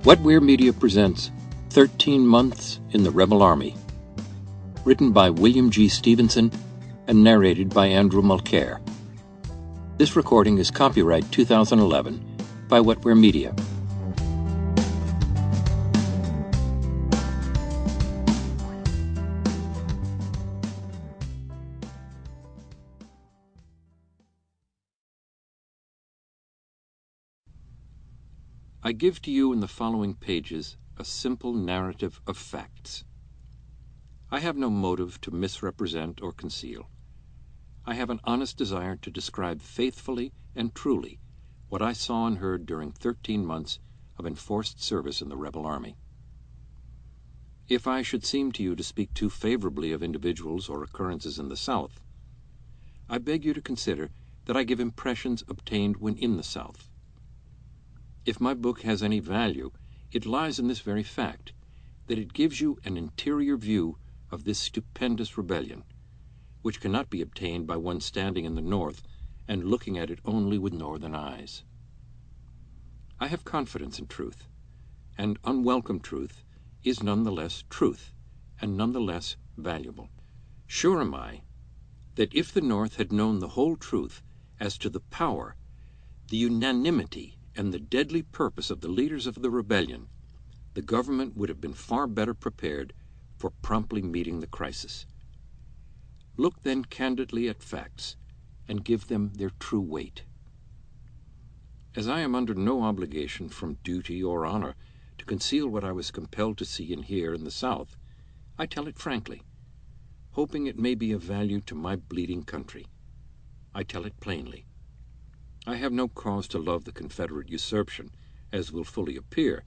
Wetware Media presents 13 Months in the Rebel Army, written by William G. Stevenson and narrated by Andrew Mulcare. This recording is copyright 2011 by Wetware Media. I give to you in the following pages a simple narrative of facts. I have no motive to misrepresent or conceal. I have an honest desire to describe faithfully and truly what I saw and heard during 13 months of enforced service in the rebel army. If I should seem to you to speak too favorably of individuals or occurrences in the South, I beg you to consider that I give impressions obtained when in the South. If my book has any value, it lies in this very fact, that it gives you an interior view of this stupendous rebellion, which cannot be obtained by one standing in the North and looking at it only with northern eyes. I have confidence in truth, and unwelcome truth is nonetheless truth, and nonetheless valuable. Sure am I that if the North had known the whole truth as to the power, the unanimity, and the deadly purpose of the leaders of the rebellion, the government would have been far better prepared for promptly meeting the crisis. Look then candidly at facts and give them their true weight. As I am under no obligation from duty or honor to conceal what I was compelled to see and hear in the South, I tell it frankly, hoping it may be of value to my bleeding country. I tell it plainly. I have no cause to love the Confederate usurpation, as will fully appear,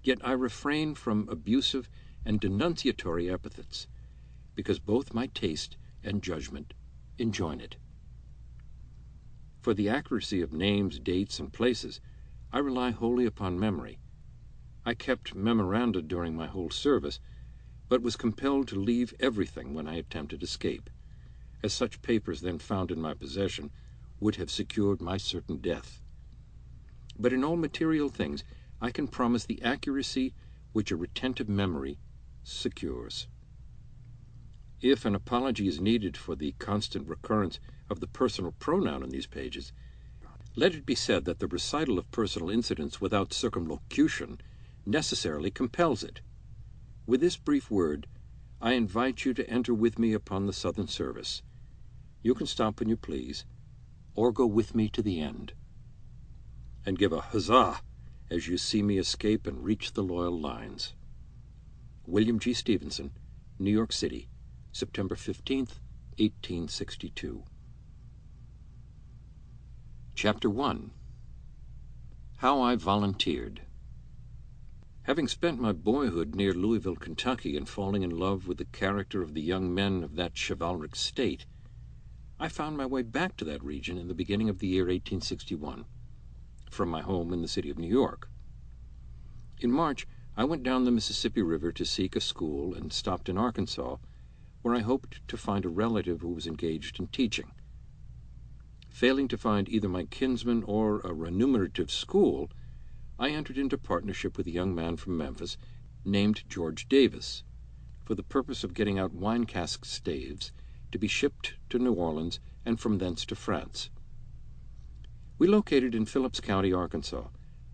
yet I refrain from abusive and denunciatory epithets, because both my taste and judgment enjoin it. For the accuracy of names, dates, and places, I rely wholly upon memory. I kept memoranda during my whole service, but was compelled to leave everything when I attempted escape, as such papers then found in my possession would have secured my certain death. But in all material things, I can promise the accuracy which a retentive memory secures. If an apology is needed for the constant recurrence of the personal pronoun in these pages, let it be said that the recital of personal incidents without circumlocution necessarily compels it. With this brief word, I invite you to enter with me upon the Southern service. You can stop when you please, or go with me to the end, and give a huzzah as you see me escape and reach the loyal lines. William G. Stevenson, New York City, September 15th, 1862. Chapter 1. How I Volunteered. Having spent my boyhood near Louisville, Kentucky, and falling in love with the character of the young men of that chivalric state, I found my way back to that region in the beginning of the year 1861, from my home in the city of New York. In March, I went down the Mississippi River to seek a school and stopped in Arkansas, where I hoped to find a relative who was engaged in teaching. Failing to find either my kinsman or a remunerative school, I entered into partnership with a young man from Memphis named George Davis, for the purpose of getting out wine cask staves to be shipped to New Orleans and from thence to France. We located in Phillips County, Arkansas,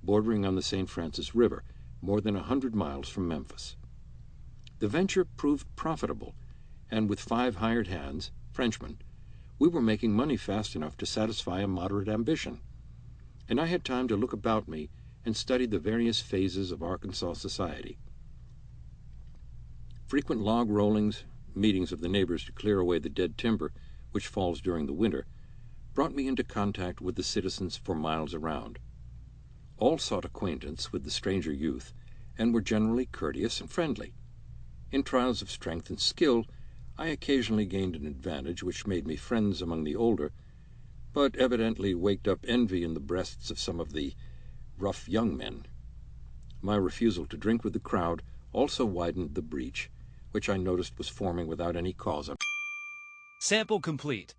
bordering on the St. Francis River, more than 100 miles from Memphis. The venture proved profitable, and with 5 hired hands, Frenchmen, we were making money fast enough to satisfy a moderate ambition, and I had time to look about me and study the various phases of Arkansas society. Frequent log rollings, meetings of the neighbors to clear away the dead timber which falls during the winter, brought me into contact with the citizens for miles around. All sought acquaintance with the stranger youth, and were generally courteous and friendly. In trials of strength and skill, I occasionally gained an advantage which made me friends among the older, but evidently waked up envy in the breasts of some of the rough young men. My refusal to drink with the crowd also widened the breach, which I noticed was forming without any cause. Sample complete.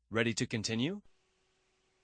Ready to continue?